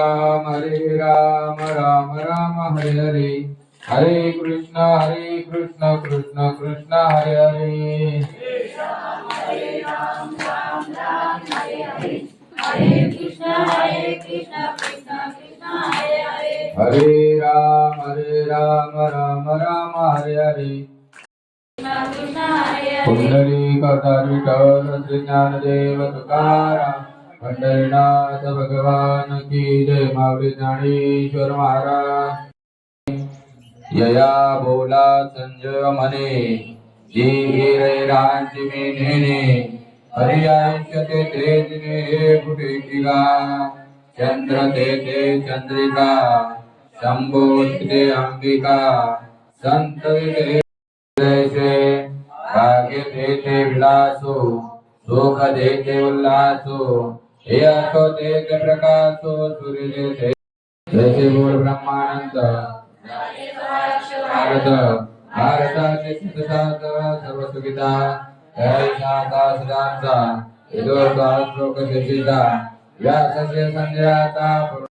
राम हरे राम राम राम हरे हरे हरे कृष्ण कृष्ण कृष्ण हरे हरे हरे राम राम हरे हरे हरे कृष्ण कृष्ण कृष्ण हरे हरे हरे राम राम राम हरे हरे कृष्ण हरे हरे पुंडरीक विठ्ठल श्री ज्ञानदेव तुकाराम पंढरीनाथ भगवान की जय माऊली ज्ञानेश्वर महाराज यया बोला संजय म्हणे जी गिरे राज्य मी नेणे हरि आयुष्य ते तेजने हे कुठे गा चंद्र ते चंद्रिका शंभो ते अंबिका संत ते जैसे भाग्य देते विलासो सुख देते उल्लासो हे असो देते प्रकाशो सूर्य देते जैसे बोल ब्रह्मानंद भारत भारताचे सिद्धांत सर्व सुविधा शांता सदांचा श्लोक देशीचा व्यासस्य संध्याचा